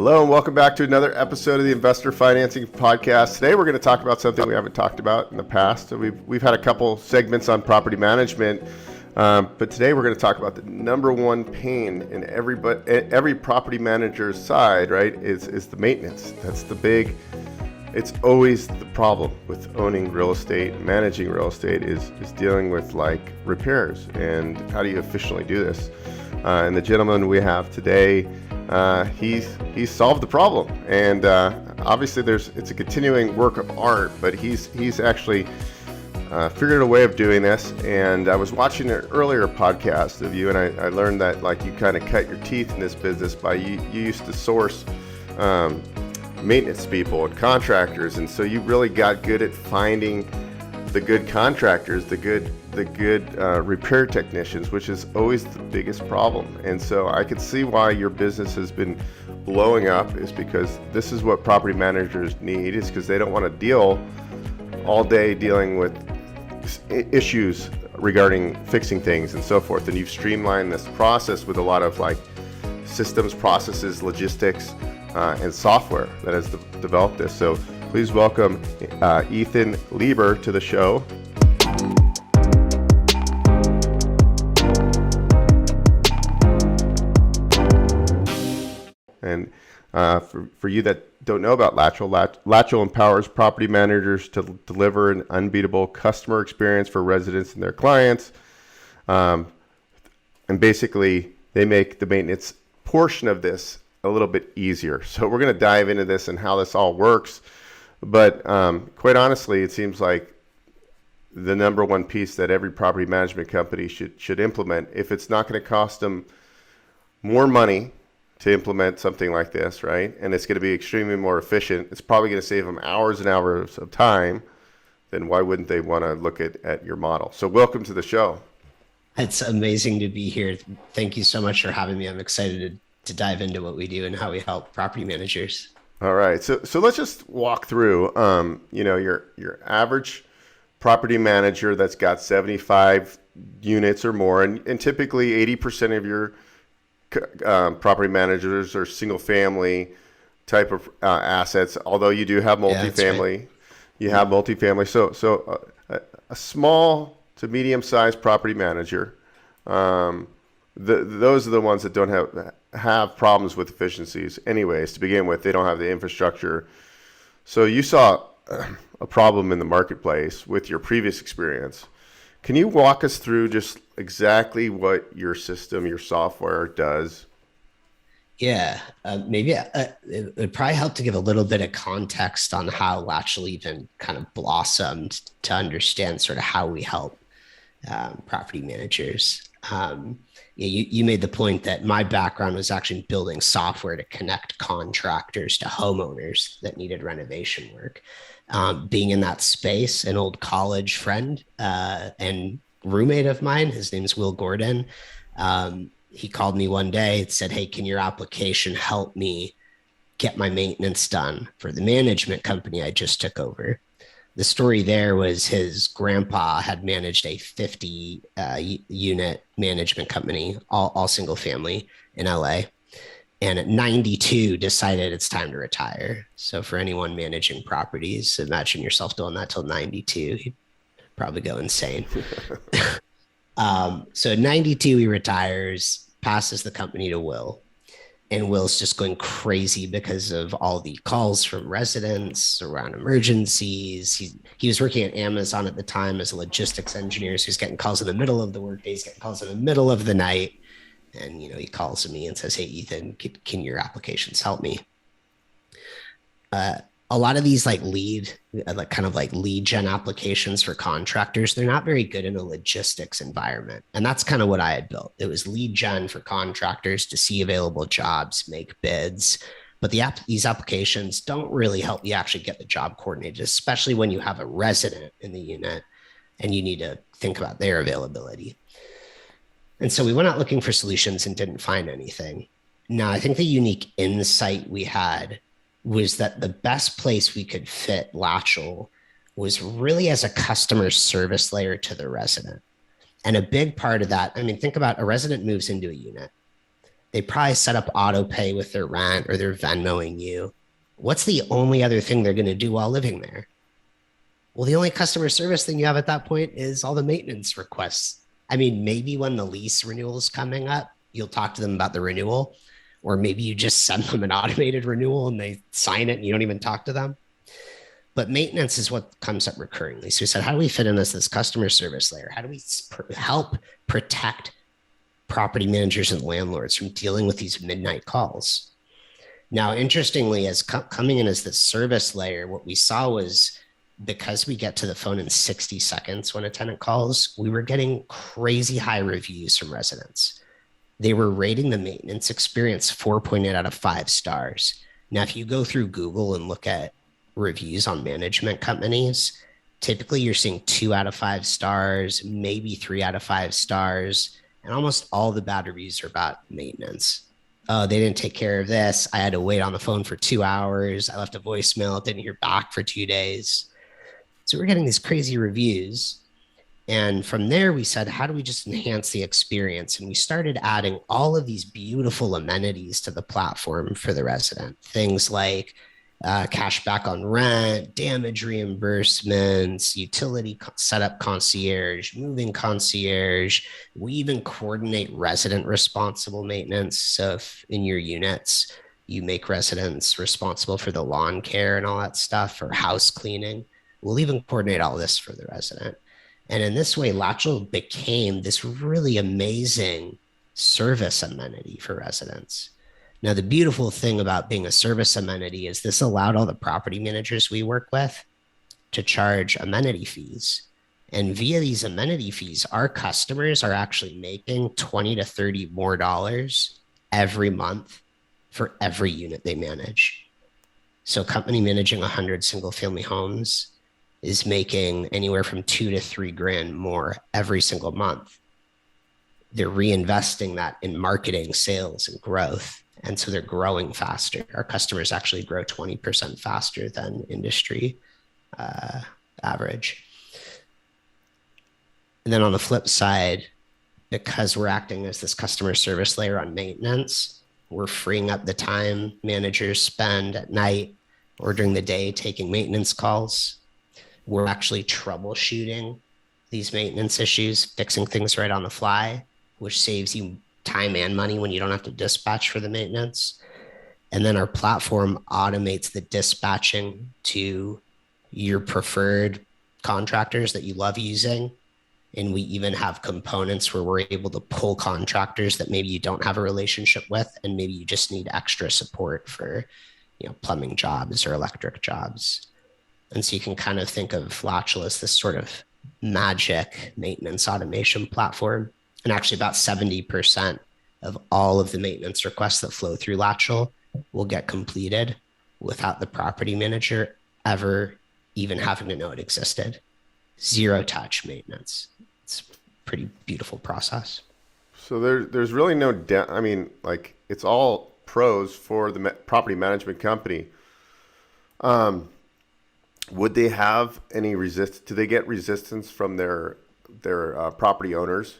Hello and welcome back to another episode of the Investor Financing Podcast. Today we're going to talk about something we haven't talked about in the past. We've had a couple segments on property management, but today we're going to talk about the number one pain in every property manager's side, right, is the maintenance. It's always the problem with owning real estate, managing real estate is dealing with like repairs and how do you efficiently do this. And the gentleman we have today, he's solved the problem, and obviously it's a continuing work of art, but he's actually figured a way of doing this. And I was watching an earlier podcast of you, and I learned that like you kind of cut your teeth in this business by you used to source maintenance people and contractors, and so you really got good at finding the good contractors, the good repair technicians, which is always the biggest problem. And so I could see why your business has been blowing up, is because this is what property managers need, is because they don't want to deal all day dealing with issues regarding fixing things and so forth. And you've streamlined this process with a lot of like systems, processes, logistics, and software that has developed this. So please welcome Ethan Lieber to the show. And for you that don't know about Latchel empowers property managers to deliver an unbeatable customer experience for residents and their clients. And basically, they make the maintenance portion of this a little bit easier. So we're going to dive into this and how this all works. But quite honestly, it seems like the number one piece that every property management company should implement, if it's not going to cost them more money to implement something like this, right? And it's going to be extremely more efficient. It's probably going to save them hours and hours of time. Then why wouldn't they want to look at your model? So welcome to the show. It's amazing to be here. Thank you so much for having me. I'm excited to dive into what we do and how we help property managers. All right. So let's just walk through, your average property manager that's got 75 units or more, and typically 80% of your property managers are single family type of assets, although you do have multifamily. Right. You have multifamily. So a small to medium sized property manager, those are the ones that don't have problems with efficiencies anyways to begin with. They don't have the infrastructure. So you saw a problem in the marketplace with your previous experience. Can you walk us through just exactly what your system, your software does? Yeah, maybe it would probably help to give a little bit of context on how Latchel and Ethan kind of blossomed to understand sort of how we help property managers. You made the point that my background was actually building software to connect contractors to homeowners that needed renovation work. Being in that space, an old college friend and roommate of mine, his name's Will Gordon. He called me one day and said, "Hey, can your application help me get my maintenance done for the management company I just took over?" The story there was his grandpa had managed a 50 unit management company, all single family in LA. And at 92 decided it's time to retire. So for anyone managing properties, imagine yourself doing that till 92, you'd probably go insane. So at 92, he retires, passes the company to Will. And Will's just going crazy because of all the calls from residents around emergencies. He was working at Amazon at the time as a logistics engineer. So he's getting calls in the middle of the workday. He's getting calls in the middle of the night. And, he calls me and says, "Hey, Ethan, can your applications help me?" A lot of these lead gen applications for contractors, they're not very good in a logistics environment. And that's kind of what I had built. It was lead gen for contractors to see available jobs, make bids. But these applications don't really help you actually get the job coordinated, especially when you have a resident in the unit and you need to think about their availability. And so we went out looking for solutions and didn't find anything. Now, I think the unique insight we had was that the best place we could fit Latchel was really as a customer service layer to the resident. And a big part of that, think about a resident moves into a unit. They probably set up auto pay with their rent or they're Venmoing you. What's the only other thing they're going to do while living there? Well, the only customer service thing you have at that point is all the maintenance requests. I mean, maybe when the lease renewal is coming up, you'll talk to them about the renewal, or maybe you just send them an automated renewal and they sign it and you don't even talk to them. But maintenance is what comes up recurringly. So we said, how do we fit in as this customer service layer? How do we help protect property managers and landlords from dealing with these midnight calls? Now, interestingly, as coming in as the service layer, what we saw was because we get to the phone in 60 seconds when a tenant calls, we were getting crazy high reviews from residents. They were rating the maintenance experience 4.8 out of 5 stars. Now, if you go through Google and look at reviews on management companies, typically you're seeing 2 out of 5 stars, maybe 3 out of 5 stars, and almost all the bad reviews are about maintenance. Oh, they didn't take care of this. I had to wait on the phone for 2 hours. I left a voicemail, didn't hear back for 2 days. So we're getting these crazy reviews. And from there, we said, how do we just enhance the experience? And we started adding all of these beautiful amenities to the platform for the resident. Things like cash back on rent, damage reimbursements, utility setup concierge, moving concierge. We even coordinate resident responsible maintenance. So if in your units, you make residents responsible for the lawn care and all that stuff, or house cleaning, we'll even coordinate all this for the resident. And in this way, Latchel became this really amazing service amenity for residents. Now, the beautiful thing about being a service amenity is this allowed all the property managers we work with to charge amenity fees. And via these amenity fees, our customers are actually making 20 to 30 more dollars every month for every unit they manage. So a company managing 100 single family homes is making anywhere from 2 to 3 grand more every single month. They're reinvesting that in marketing, sales, and growth. And so they're growing faster. Our customers actually grow 20% faster than industry average. And then on the flip side, because we're acting as this customer service layer on maintenance, we're freeing up the time managers spend at night or during the day taking maintenance calls. We're actually troubleshooting these maintenance issues, fixing things right on the fly, which saves you time and money when you don't have to dispatch for the maintenance. And then our platform automates the dispatching to your preferred contractors that you love using. And we even have components where we're able to pull contractors that maybe you don't have a relationship with, and maybe you just need extra support for, plumbing jobs or electric jobs. And so you can kind of think of Latchel as this sort of magic maintenance automation platform. And actually about 70% of all of the maintenance requests that flow through Latchel will get completed without the property manager ever even having to know it existed. Zero touch maintenance. It's a pretty beautiful process. So there's really no it's all pros for the property management company. Would they have any do they get resistance from their property owners?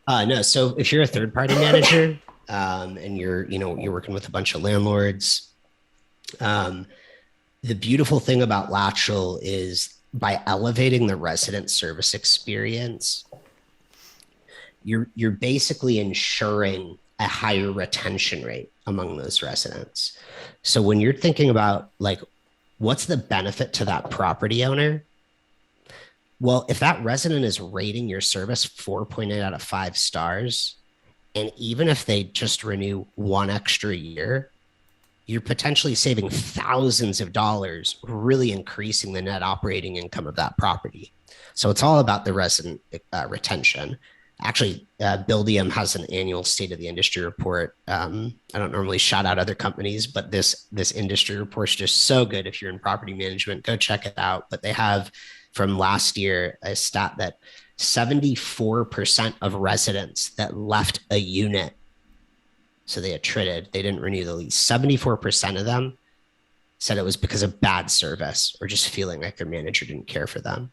No. So if you're a third party manager and you're working with a bunch of landlords, the beautiful thing about Latchel is by elevating the resident service experience, you're basically ensuring a higher retention rate among those residents. So when you're thinking about what's the benefit to that property owner? Well, if that resident is rating your service 4.8 out of 5 stars, and even if they just renew 1 extra year, you're potentially saving thousands of dollars, really increasing the net operating income of that property. So it's all about the resident retention. Actually, Buildium has an annual state of the industry report. I don't normally shout out other companies, but this industry report is just so good. If you're in property management, go check it out. But they have from last year a stat that 74% of residents that left a unit, so they attrited, they didn't renew the lease, 74% of them said it was because of bad service or just feeling like their manager didn't care for them.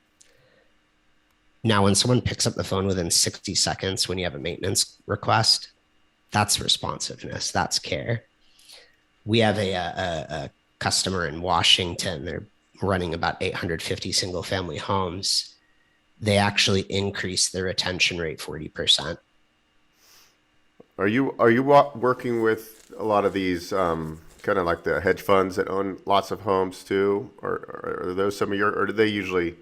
Now, when someone picks up the phone within 60 seconds when you have a maintenance request, That's responsiveness. That's care. We have a customer in Washington. They're running about 850 single family homes. They actually increased their retention rate 40%. Are you working with a lot of these kind of like the hedge funds that own lots of homes too, or are those some of your, or do they usually?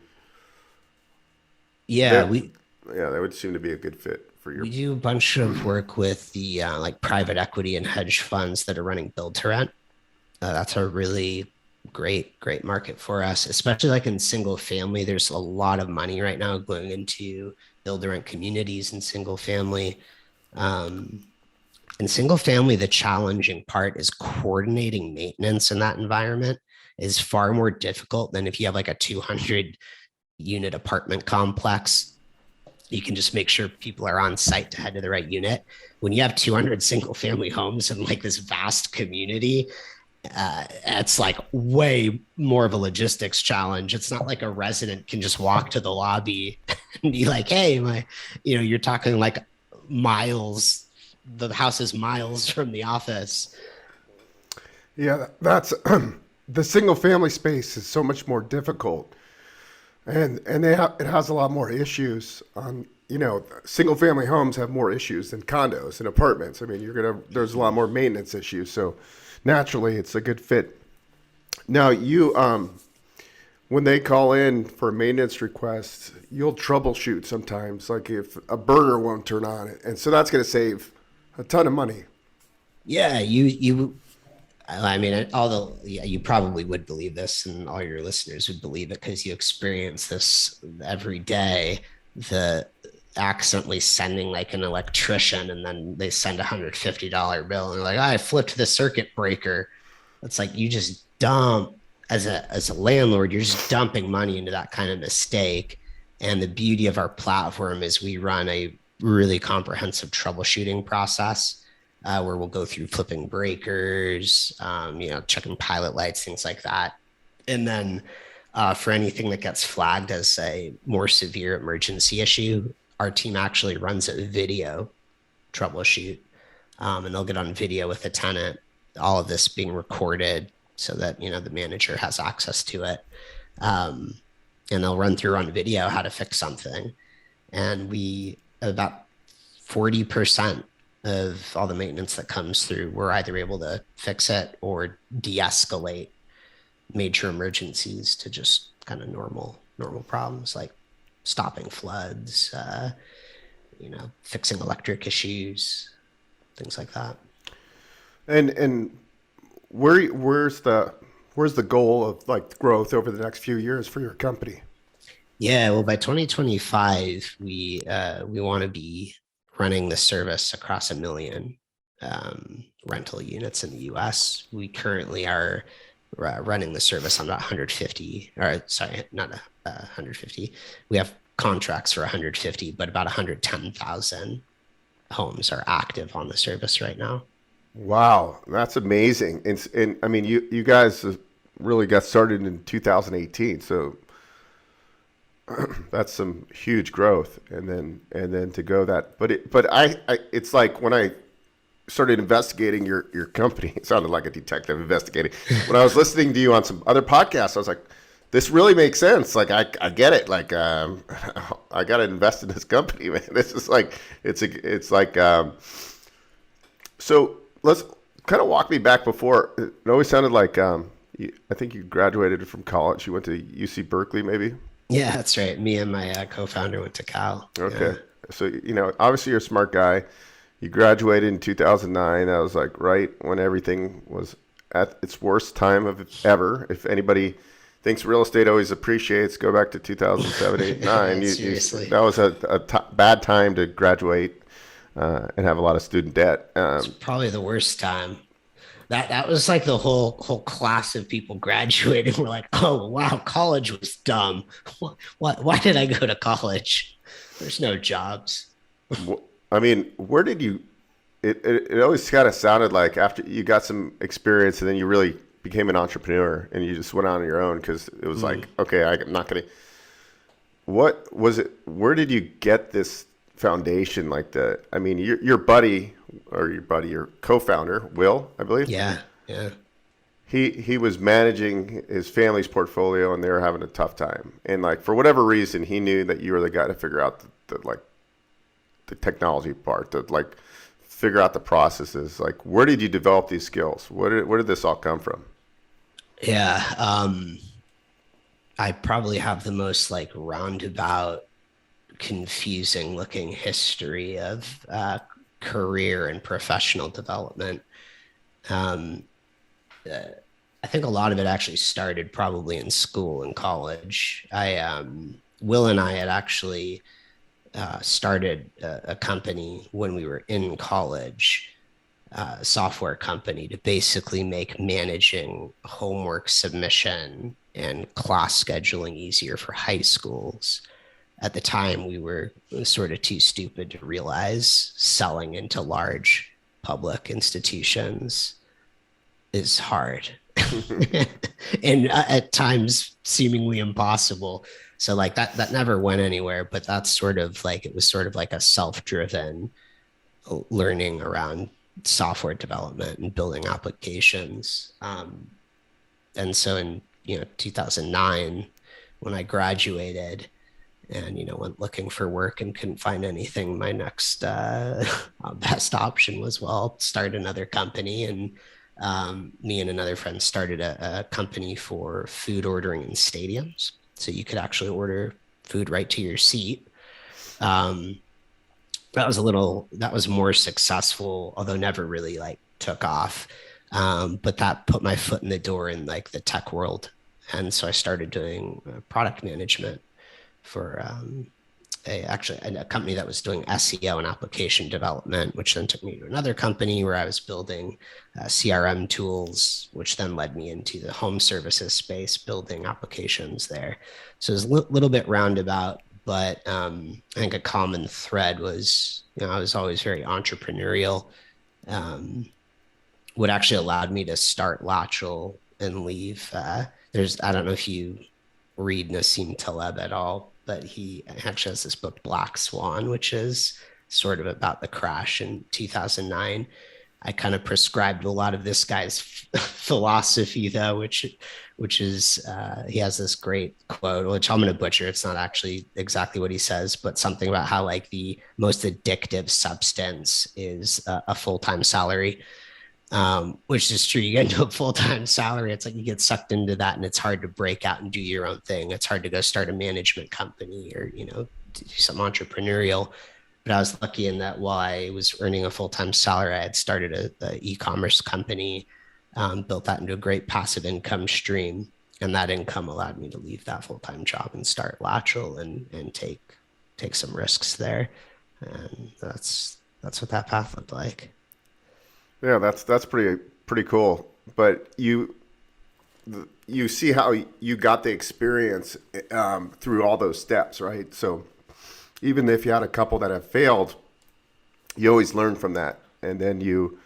Yeah, we Yeah, that would seem to be a good fit for your. we do a bunch of work with the like private equity and hedge funds that are running build to rent. That's a really great market for us, especially like in single family. There's a lot of money right now going into build to rent communities in single family. Um, in single family, the challenging part is coordinating maintenance in that environment is far more difficult than if you have like a 200 unit apartment complex. You can just make sure people are on site to head to the right unit. When you have 200 single family homes in like this vast community, it's like way more of a logistics challenge. It's not like a resident can just walk to the lobby and be like, hey, you're talking like miles. The house is miles from the office. Yeah, that's the single family space is so much more difficult, and it has a lot more issues. Single family homes have more issues than condos and apartments. I mean, there's a lot more maintenance issues, so naturally it's a good fit. Now when they call in for maintenance requests, you'll troubleshoot sometimes, like if a burner won't turn on, and so that's going to save a ton of money. Yeah, I mean, you probably would believe this, and all your listeners would believe it because you experience this every day. The accidentally sending like an electrician, and then they send $150 bill, and they're like, I flipped the circuit breaker. It's like you just dump as a landlord, you're just dumping money into that kind of mistake. And the beauty of our platform is we run a really comprehensive troubleshooting process where we'll go through flipping breakers, checking pilot lights, things like that. And then for anything that gets flagged as a more severe emergency issue, our team actually runs a video troubleshoot, and they'll get on video with the tenant, all of this being recorded so that, the manager has access to it. And they'll run through on video how to fix something. And about 40% of all the maintenance that comes through, we're either able to fix it or de-escalate major emergencies to just kind of normal problems like stopping floods, fixing electric issues, things like that. And where's the goal of like growth over the next few years for your company? Yeah, well, by 2025, we want to be running the service across 1 million rental units in the U.S. We currently are running the service on about 150, or sorry, not 150. We have contracts for 150, but about 110,000 homes are active on the service right now. Wow, that's amazing. And I mean, you guys really got started in 2018, so that's some huge growth. And then to go that, but I it's like when I started investigating your company, it sounded like a detective investigating. When I was listening to you on some other podcasts, I was like, this really makes sense. Like I get it. Like I got to invest in this company, man. This is like it's like so. Let's kind of walk me back before. It always sounded like I think you graduated from college. You went to UC Berkeley, maybe. Yeah, that's right. Me and my co-founder went to Cal. Okay, Yeah. so obviously you're a smart guy. You graduated in 2009. That was like right when everything was at its worst time of ever. If anybody thinks real estate always appreciates, go back to 2007, 8, 9. Seriously. That was a bad time to graduate and have a lot of student debt. It's probably the worst time. That was like the whole class of people graduating were like, oh wow, college was dumb. Why did I go to college? There's no jobs. I mean, where did you? It always kind of sounded like after you got some experience and then you really became an entrepreneur and you just went on your own because it was like, okay, I'm not gonna. What was it? Where did you get this foundation, like I mean, your buddy, your co-founder, Will, I believe. Yeah. Yeah. He was managing his family's portfolio, and they were having a tough time. And like for whatever reason, he knew that you were the guy to figure out the technology part, to like figure out the processes. Like, where did you develop these skills? Where did this all come from? Yeah. I probably have the most like roundabout, confusing looking history of career and professional development. Um, I think a lot of it actually started probably in school and college. Will and I had actually started a company when we were in college, a software company to basically make managing homework submission and class scheduling easier for high schools. At the time, we were sort of too stupid to realize selling into large public institutions is hard and at times seemingly impossible. So like that never went anywhere, but that's sort of like, it was sort of like a self-driven learning around software development and building applications. And so in, 2009, when I graduated and, went looking for work and couldn't find anything, my next best option was, well, start another company. And me and another friend started a company for food ordering in stadiums. So you could actually order food right to your seat. That was more successful, although never really like took off. But that put my foot in the door in like the tech world. And so I started doing product management for a company that was doing SEO and application development, which then took me to another company where I was building CRM tools, which then led me into the home services space, building applications there. So it was a little bit roundabout, but I think a common thread was, I was always very entrepreneurial. What actually allowed me to start Latchel and leave. I don't know if you read Nassim Taleb at all, but he actually has this book, Black Swan, which is sort of about the crash in 2009. I kind of prescribed a lot of this guy's philosophy, though, which is he has this great quote, which I'm going to butcher. It's not actually exactly what he says, but something about how like the most addictive substance is a full-time salary. Which is true. You get into a full-time salary, it's like you get sucked into that, and it's hard to break out and do your own thing. It's hard to go start a management company or, do something entrepreneurial. But I was lucky in that while I was earning a full-time salary, I had started a e-commerce company, built that into a great passive income stream. And that income allowed me to leave that full-time job and start Latchel and take some risks there. And that's what that path looked like. Yeah, that's pretty cool. But you see how you got the experience through all those steps, right? So even if you had a couple that have failed, you always learn from that, and then you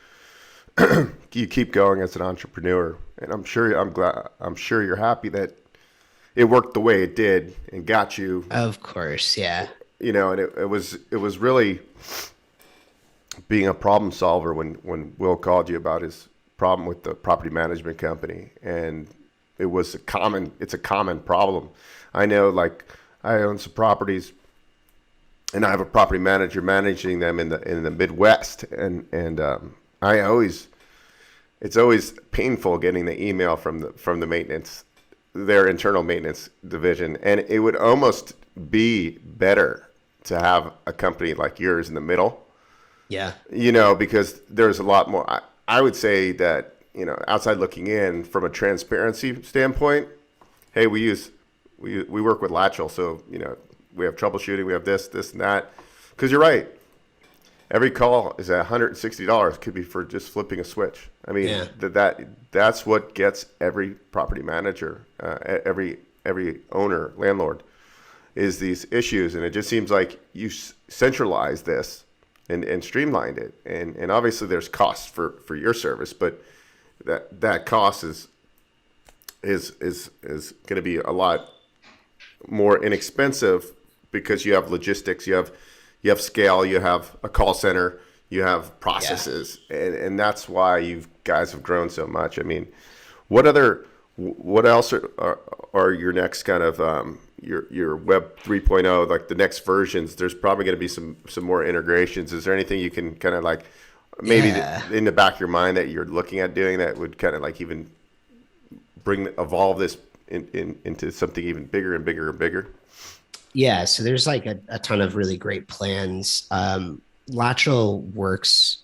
keep going as an entrepreneur. And I'm sure you're happy that it worked the way it did and got you. Of course, yeah. And it was really being a problem solver when Will called you about his problem with the property management company. And it's a common problem. I know, like, I own some properties and I have a property manager managing them in the Midwest. And it's always painful getting the email from the maintenance, their internal maintenance division. And it would almost be better to have a company like yours in the middle. Yeah. Because there's a lot more. I would say that, outside looking in from a transparency standpoint, hey, we work with Latchel. So, we have troubleshooting, we have this and that. Because you're right. Every call is at $160. Could be for just flipping a switch. I mean, yeah. That's what gets every property manager, every owner, landlord, is these issues. And it just seems like you centralize this and streamlined it. And obviously there's costs for your service, but that cost is going to be a lot more inexpensive because you have logistics, you you have scale, you have a call center, you have processes, and that's why you guys have grown so much. I mean, what else are your next kind of your Web 3.0, like the next versions? There's probably going to be some more integrations. Is there anything you can kind of like maybe in the back of your mind that you're looking at doing that would kind of like even evolve this into something even bigger and bigger and bigger? Yeah, so there's like a ton of really great plans. Latchel works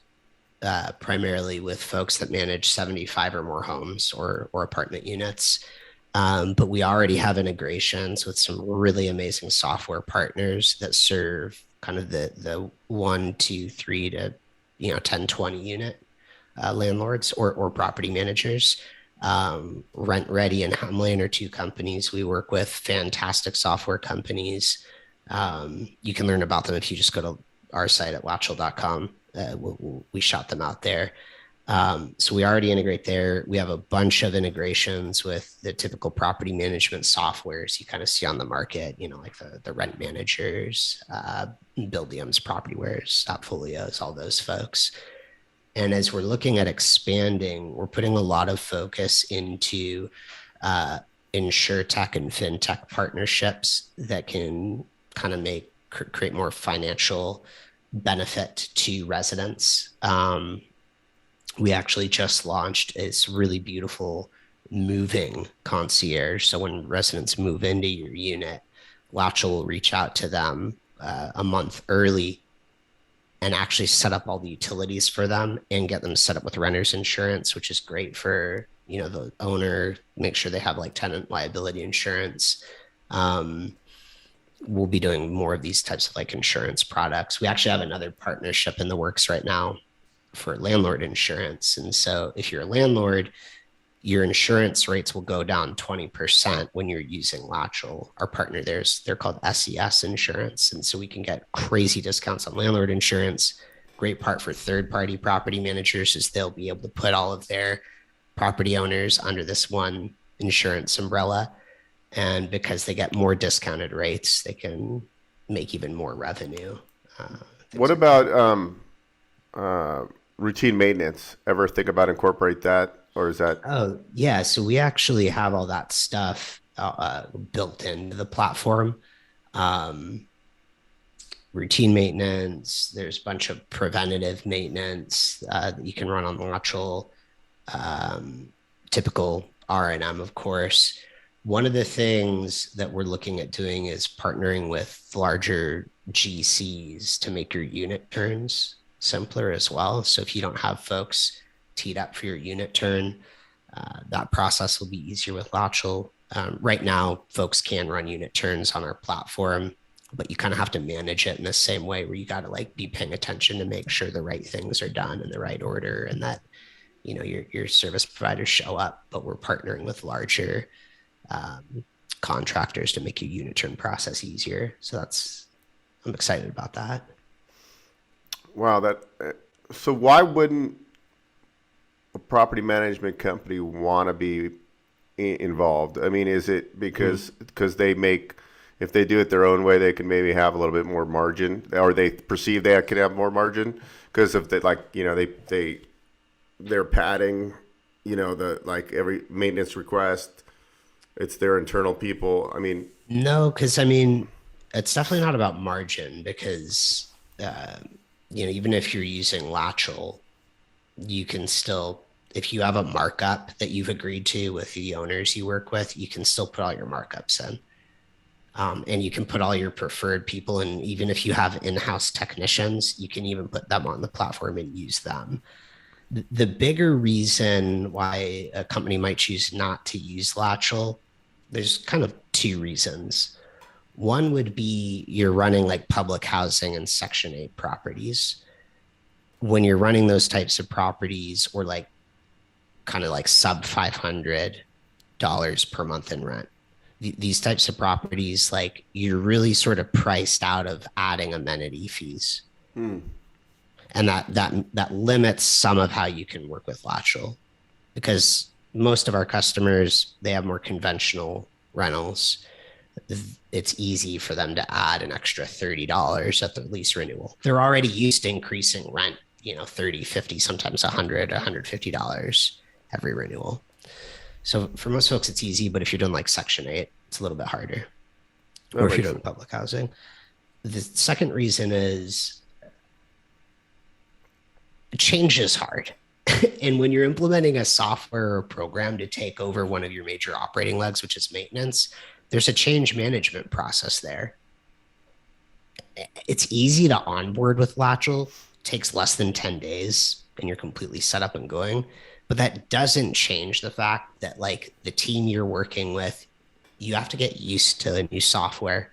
primarily with folks that manage 75 or more homes or apartment units. But we already have integrations with some really amazing software partners that serve kind of the 1, 2, 3 to 10, 20 unit landlords or property managers. Rent Ready and Hemlane are two companies we work with, fantastic software companies. You can learn about them if you just go to our site at latchel.com. We shot them out there. So we already integrate there. We have a bunch of integrations with the typical property management softwares you kind of see on the market, like the Rent Managers, Buildium's, Propertywares, Appfolios, all those folks. And as we're looking at expanding, we're putting a lot of focus into InsurTech and FinTech partnerships that can kind of create more financial benefit to residents. We actually just launched this really beautiful moving concierge. So when residents move into your unit, Latchel will reach out to them a month early and actually set up all the utilities for them and get them set up with renter's insurance, which is great for, the owner, make sure they have like tenant liability insurance. We'll be doing more of these types of like insurance products. We actually have another partnership in the works right now for landlord insurance. And so if you're a landlord, your insurance rates will go down 20% when you're using Latchel. Our partner they're called SES Insurance. And so we can get crazy discounts on landlord insurance. Great part for third-party property managers is they'll be able to put all of their property owners under this one insurance umbrella. And because they get more discounted rates, they can make even more revenue. What about routine maintenance? Ever think about incorporate that? Or is that? Oh, yeah. So we actually have all that stuff built into the platform. Routine maintenance, there's a bunch of preventative maintenance that you can run on Latchel, typical R&M, of course. One of the things that we're looking at doing is partnering with larger GCs to make your unit turns simpler as well. So if you don't have folks teed up for your unit turn, that process will be easier with Latchel. Right now, folks can run unit turns on our platform, but you kind of have to manage it in the same way where you got to like be paying attention to make sure the right things are done in the right order and that, your service providers show up, but we're partnering with larger contractors to make your unit turn process easier. So I'm excited about that. Wow. So why wouldn't a property management company want to be involved? I mean, is it because they make, if they do it their own way, they can maybe have a little bit more margin, or they perceive they can have more margin because of they're padding, every maintenance request, it's their internal people. I mean, no, because it's definitely not about margin because even if you're using Latchel, you can still, if you have a markup that you've agreed to with the owners you work with, you can still put all your markups in. And you can put all your preferred people. And even if you have in-house technicians, you can even put them on the platform and use them. The bigger reason why a company might choose not to use Latchel, there's kind of two reasons. One would be you're running like public housing and Section 8 properties. When you're running those types of properties or like kind of like sub $500 per month in rent, these types of properties, like you're really sort of priced out of adding amenity fees. And that limits some of how you can work with Latchel because most of our customers, they have more conventional rentals it's easy for them to add an extra $30 at the lease renewal. They're already used to increasing rent, 30, 50, sometimes $150 every renewal. So for most folks, it's easy, but if you're doing like Section 8, it's a little bit harder. Or if you're doing public housing. The second reason is change is hard. And when you're implementing a software or program to take over one of your major operating legs, which is maintenance, there's a change management process there. It's easy to onboard with Latchel. It takes less than 10 days and you're completely set up and going. But that doesn't change the fact that like the team you're working with, you have to get used to a new software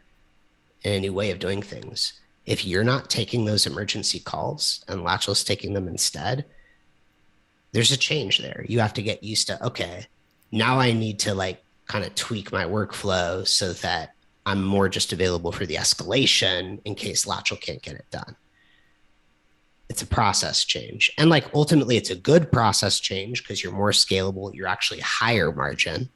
and a new way of doing things. If you're not taking those emergency calls and Latchel's taking them instead, there's a change there. You have to get used to, okay, now I need to like kind of tweak my workflow so that I'm more just available for the escalation in case Latchel can't get it done. It's a process change. And like ultimately it's a good process change because you're more scalable. You're actually higher margin.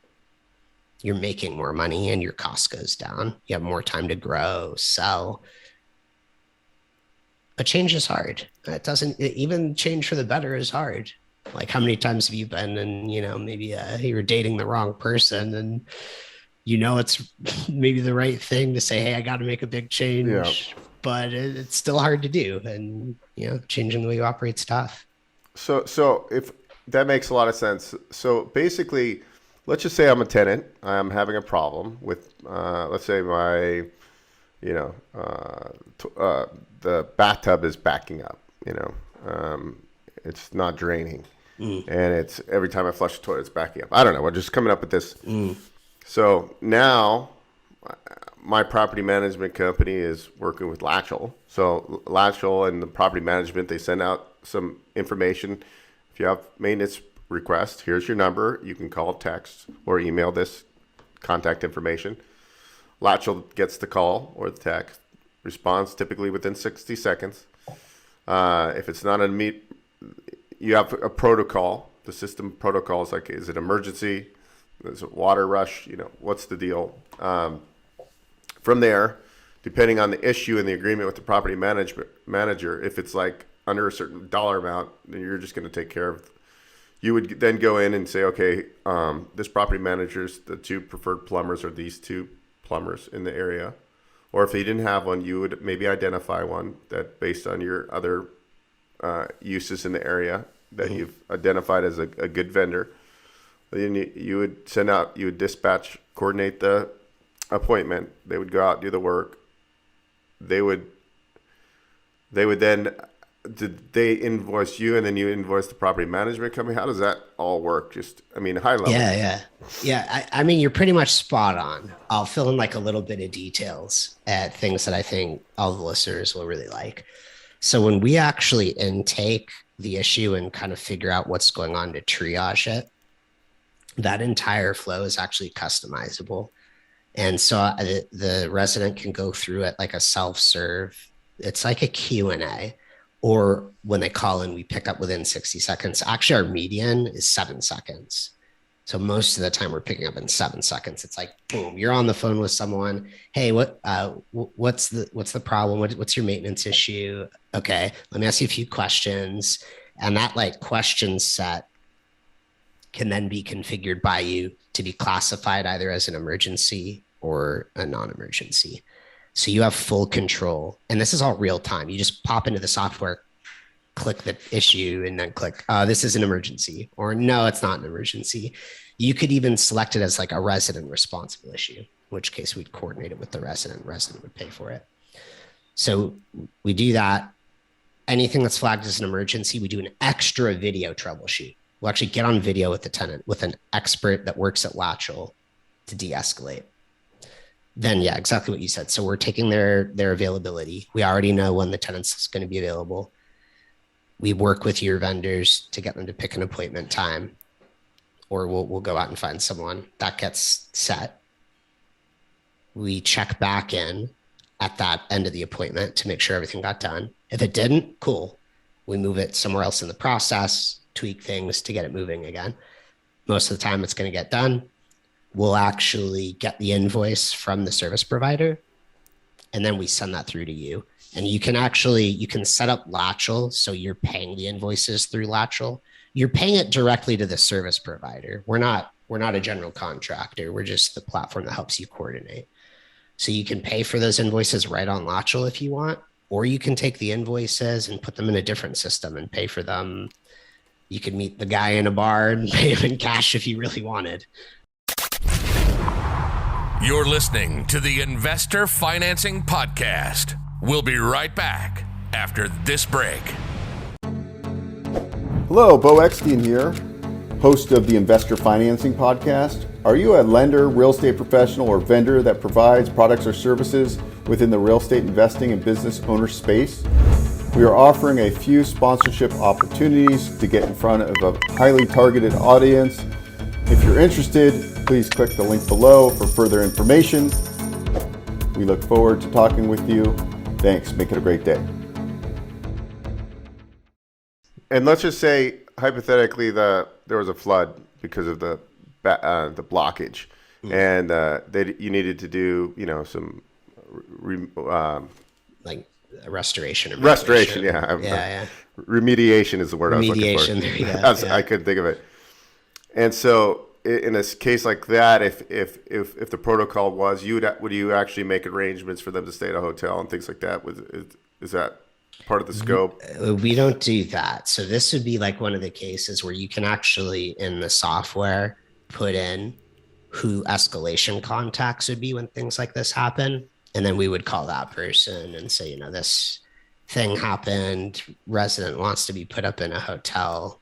You're making more money and your cost goes down. You have more time to grow, sell. But change is hard. Even change for the better is hard. Like how many times have you been and, maybe you were dating the wrong person and, it's maybe the right thing to say, hey, I got to make a big change, but it's still hard to do. And, changing the way you operate is tough. So if that makes a lot of sense. So basically, let's just say I'm a tenant. I'm having a problem with, let's say my, the bathtub is backing up, it's not draining. And it's every time I flush the toilet, it's backing up. I don't know. We're just coming up with this. So now my property management company is working with Latchel. So Latchel and the property management, they send out some information. If you have maintenance requests, here's your number. You can call, text, or email this contact information. Latchel gets the call or the text, responds typically within 60 seconds. If it's not you have a protocol. The system protocol is like, is it emergency? Is it water rush? What's the deal? From there, depending on the issue and the agreement with the property manager, if it's like under a certain dollar amount, then you're just going to take care of. You would then go in and say, okay, this property manager's the two preferred plumbers are these two plumbers in the area. Or if they didn't have one, you would maybe identify one that based on your other uses in the area that you've identified as a good vendor. Then you would dispatch, coordinate the appointment. They would go out, do the work. They would then, did they invoice you and then you invoice the property management company? How does that all work? High level. Yeah. I mean, you're pretty much spot on. I'll fill in like a little bit of details at things that I think all the listeners will really like. So when we actually intake the issue and kind of figure out what's going on to triage it, that entire flow is actually customizable. And so the resident can go through it like a self-serve. It's like a Q&A, or when they call in, we pick up within 60 seconds. Actually, our median is 7 seconds. So most of the time we're picking up in 7 seconds. It's like, boom, you're on the phone with someone. Hey, what's the problem? What's your maintenance issue? Okay, let me ask you a few questions. And that like question set can then be configured by you to be classified either as an emergency or a non-emergency. So you have full control. And this is all real time. You just pop into the software, click the issue, and then click, this is an emergency, or no, it's not an emergency. You could even select it as like a resident responsible issue, in which case we'd coordinate it with the resident. Resident would pay for it. So we do that. Anything that's flagged as an emergency, we do an extra video troubleshoot. We'll actually get on video with the tenant with an expert that works at Latchel to de-escalate. Then, yeah, exactly what you said. So we're taking their availability. We already know when the tenant's going to be available. We work with your vendors to get them to pick an appointment time, or we'll go out and find someone. That gets set. We check back in at that end of the appointment to make sure everything got done. If it didn't, cool. We move it somewhere else in the process, tweak things to get it moving again. Most of the time it's going to get done. we'll actually get the invoice from the service provider, and then we send that through to you. And you can set up Latchel, so you're paying the invoices through Latchel. You're paying it directly to the service provider. We're not a general contractor. We're just the platform that helps you coordinate. So you can pay for those invoices right on Latchel if you want, or you can take the invoices and put them in a different system and pay for them. You could meet the guy in a bar and pay him in cash if you really wanted. You're listening to the Investor Financing Podcast. We'll be right back after this break. Hello, Beau here, host of the Investor Financing Podcast. Are you a lender, real estate professional, or vendor that provides products or services within the real estate investing and business owner space? We are offering a few sponsorship opportunities to get in front of a highly targeted audience. If you're interested, please click the link below for further information. We look forward to talking with you. Thanks. Make it a great day. And let's just say, hypothetically, there was a flood because of the blockage, and you needed to do, some like restoration. Restoration, yeah. Remediation is the word I was looking for. Remediation. I couldn't think of it. And so, in a case like that, if the protocol was, would you actually make arrangements for them to stay at a hotel and things like that? Is that part of the scope? We don't do that. So this would be like one of the cases where you can actually, in the software, put in who escalation contacts would be when things like this happen. And then we would call that person and say, this thing happened. Resident wants to be put up in a hotel.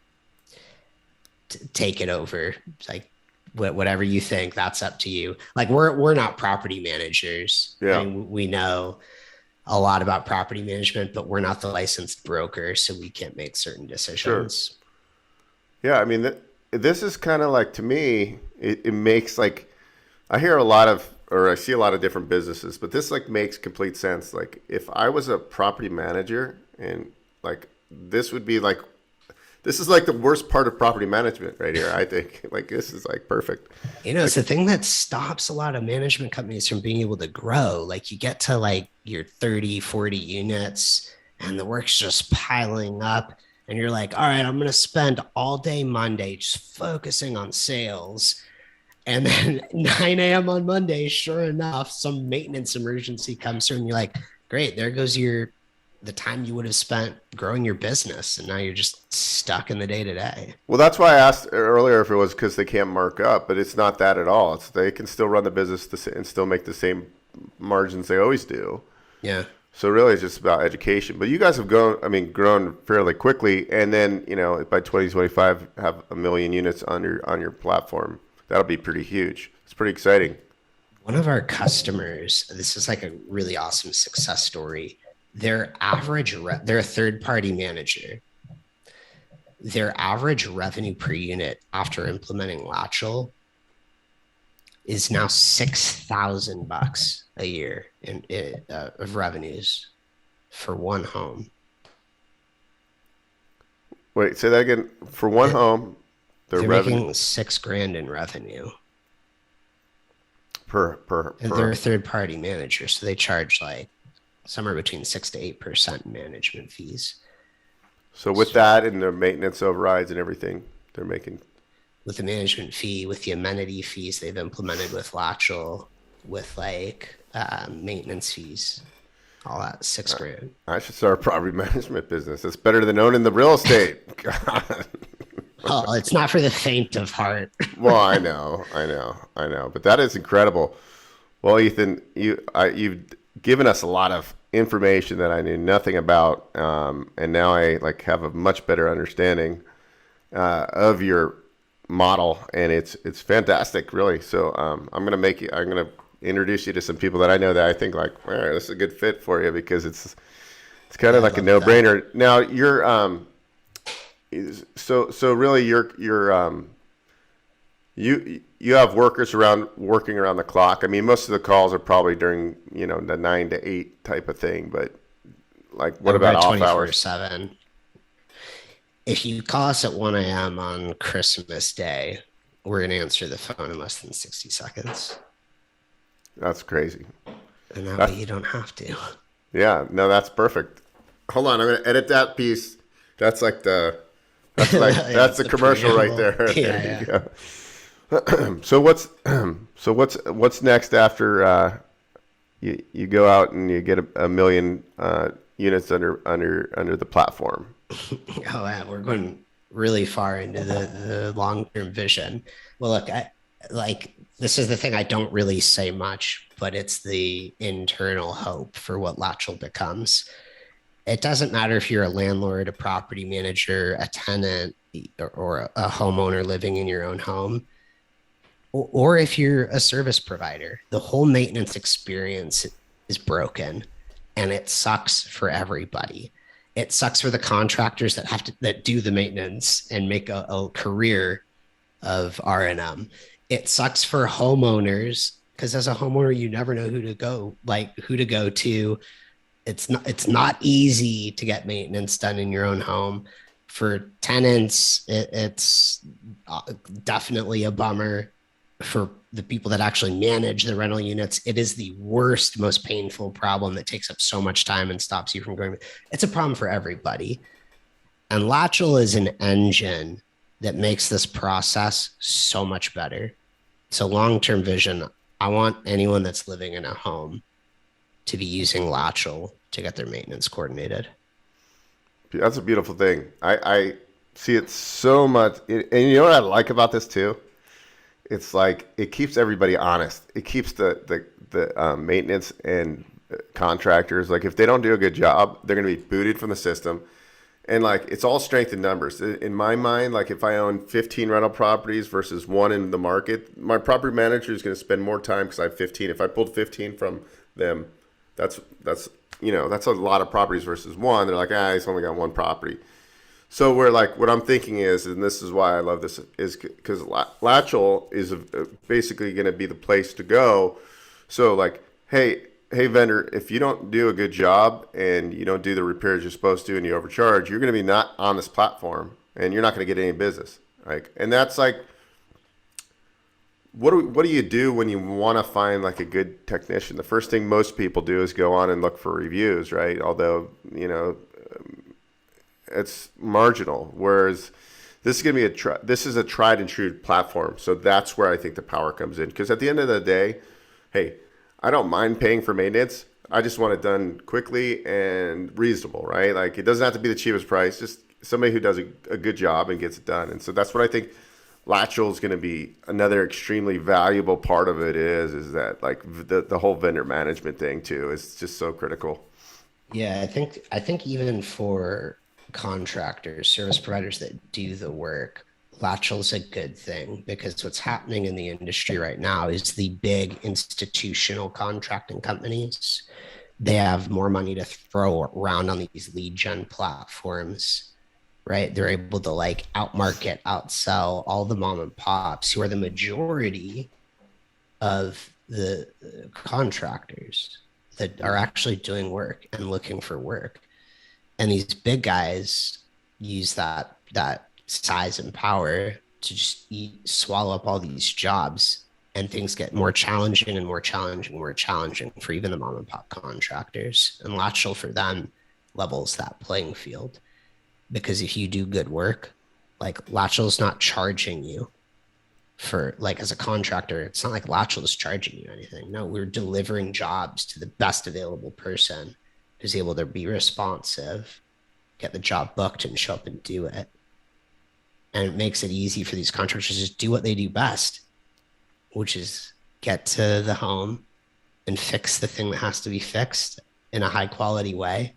Take it over. Like, whatever you think, that's up to you. Like, we're not property managers. Yeah. I mean, we know a lot about property management, but we're not the licensed broker, so we can't make certain decisions. Sure. Yeah, I mean, this is kind of like, to me, it makes, like, I see a lot of different businesses, but this makes complete sense. Like, if I was a property manager, and this would be this is the worst part of property management right here, I think. This is perfect. It's the thing that stops a lot of management companies from being able to grow. You get to your 30, 40 units and the work's just piling up. And you're like, all right, I'm going to spend all day Monday just focusing on sales. And then 9 a.m. on Monday, sure enough, some maintenance emergency comes through and you're like, great, there goes the time you would have spent growing your business, and now you're just stuck in the day-to-day. Well, that's why I asked earlier if it was because they can't mark up, but it's not that at all. They can still run the business and still make the same margins they always do. Yeah. So really, it's just about education. But you guys have grown fairly quickly, and then by 2025 have 1 million units on your platform. That'll be pretty huge. It's pretty exciting. One of our customers, this is a really awesome success story. They're a third-party manager. Their average revenue per unit after implementing Latchel is now $6,000 a year of revenues for one home. Wait, say that again. For one home, they're making $6,000 in revenue per. And they're a third-party manager, so they charge somewhere between 6 to 8% management fees. So with that and their maintenance overrides and everything, they're making. With the management fee, with the amenity fees they've implemented with Latchel, with maintenance fees, all that $6,000. I should start a property management business. It's better than owning the real estate. God. Oh, it's not for the faint of heart. Well, I know. But that is incredible. Well, Ethan, you've given us a lot of information that I knew nothing about, and now I have a much better understanding of your model, and it's fantastic, really. So I'm gonna introduce you to some people that I know that I think this is a good fit for you, because it's kind of a no-brainer. That. Now you're so really you have workers working around the clock. I mean, most of the calls are probably during the 9 to 8 type of thing. But what about off hours? 24/7. If you call us at 1 a.m. on Christmas Day, we're going to answer the phone in less than 60 seconds. That's crazy. And that way you don't have to. Yeah, no, that's perfect. Hold on, I'm gonna edit that piece. That's like the that's the commercial right there. Yeah, There you go. So what's next after you go out and you get a million units under the platform? Oh, yeah, we're going really far into the long-term vision. Well, look, this is the thing I don't really say much, but it's the internal hope for what Latchel becomes. It doesn't matter if you're a landlord, a property manager, a tenant, or a homeowner living in your own home, or if you're a service provider. The whole maintenance experience is broken, and it sucks for everybody. It sucks for the contractors that do the maintenance and make a career of R&M. It sucks for homeowners, because as a homeowner, you never know who to go to. It's not easy to get maintenance done in your own home. For tenants, it's definitely a bummer. For the people that actually manage the rental units, it is the worst, most painful problem that takes up so much time and stops you from going. It's a problem for everybody. And Latchel is an engine that makes this process so much better. It's a long-term vision. I want anyone that's living in a home to be using Latchel to get their maintenance coordinated. That's a beautiful thing. I see it so much. And you know what I like about this too? It's like it keeps everybody honest. It keeps the maintenance and contractors, like if they don't do a good job, they're going to be booted from the system. And like it's all strength in numbers. In my mind, like if I own 15 rental properties versus one in the market, my property manager is going to spend more time because I have 15. If I pulled 15 from them, that's a lot of properties versus one. They're like, he's only got one property. So we're like, what I'm thinking is, and this is why I love this, is because Latchel is basically going to be the place to go. So like, hey vendor, if you don't do a good job and you don't do the repairs you're supposed to and you overcharge, you're going to be not on this platform and you're not going to get any business. Like, and that's like, what do you do when you want to find like a good technician? The first thing most people do is go on and look for reviews, right? Although, it's marginal. Whereas this is going to be this is a tried and true platform. So that's where I think the power comes in. Because at the end of the day, hey, I don't mind paying for maintenance. I just want it done quickly and reasonable, right? Like it doesn't have to be the cheapest price. Just somebody who does a good job and gets it done. And so that's what I think Latchel is going to be. Another extremely valuable part of it is that like the whole vendor management thing too is just so critical. Yeah, I think even for contractors, service providers that do the work, Latchel is a good thing, because what's happening in the industry right now is the big institutional contracting companies, they have more money to throw around on these lead gen platforms, right? They're able to like outmarket, outsell all the mom and pops who are the majority of the contractors that are actually doing work and looking for work. And these big guys use that size and power to just swallow up all these jobs, and things get more challenging and more challenging for even the mom and pop contractors. And Latchel for them levels that playing field, because if you do good work, like Latchel's not charging you for, like as a contractor, it's not like Latchel is charging you anything. No, we're delivering jobs to the best available person who's able to be responsive, get the job booked and show up and do it. And it makes it easy for these contractors to just do what they do best, which is get to the home and fix the thing that has to be fixed in a high quality way.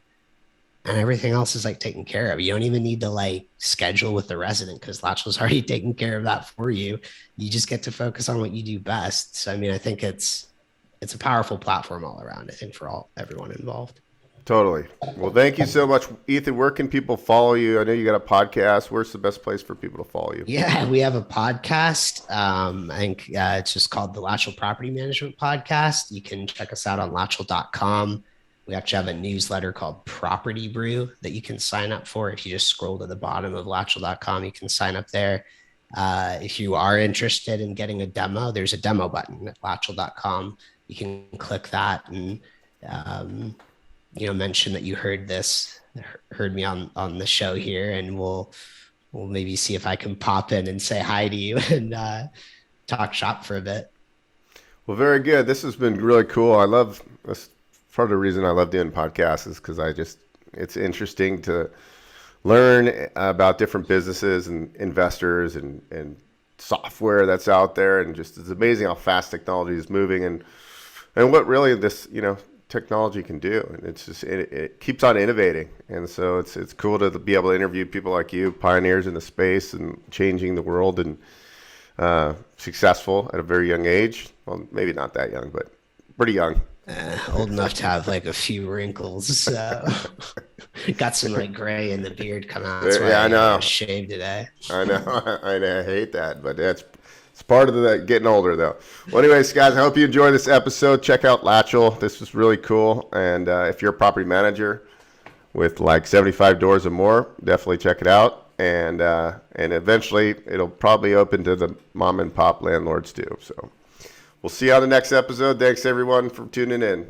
And everything else is like taken care of. You don't even need to like schedule with the resident, because Latchel's already taking care of that for you. You just get to focus on what you do best. So, I mean, I think it's a powerful platform all around, I think, for everyone involved. Totally. Well, thank you so much, Ethan. Where can people follow you? I know you got a podcast. Where's the best place for people to follow you? Yeah, we have a podcast. I think it's just called the Latchel Property Management Podcast. You can check us out on Latchel.com. We actually have a newsletter called Property Brew that you can sign up for. If you just scroll to the bottom of Latchel.com, you can sign up there. If you are interested in getting a demo, there's a demo button at latchel.com. You can click that and, mention that you heard me on the show here, and we'll maybe see if I can pop in and say hi to you and talk shop for a bit. Well, very good. This has been really cool. I love this. Part of the reason I love doing podcasts is because it's interesting to learn about different businesses and investors and software that's out there, and just it's amazing how fast technology is moving and what really this technology can do. And it's just it keeps on innovating, and so it's cool to be able to interview people like you, pioneers in the space and changing the world, and successful at a very young age. Well, maybe not that young, but pretty young. Old enough to have like a few wrinkles. So got some like gray in the beard coming out. That's why I know. I shaved today. I know. I hate that, but it's part of the getting older, though. Well, anyways, guys, I hope you enjoy this episode. Check out Latchel. This was really cool. And if you're a property manager with like 75 doors or more, definitely check it out. And eventually, it'll probably open to the mom and pop landlords too. So we'll see you on the next episode. Thanks, everyone, for tuning in.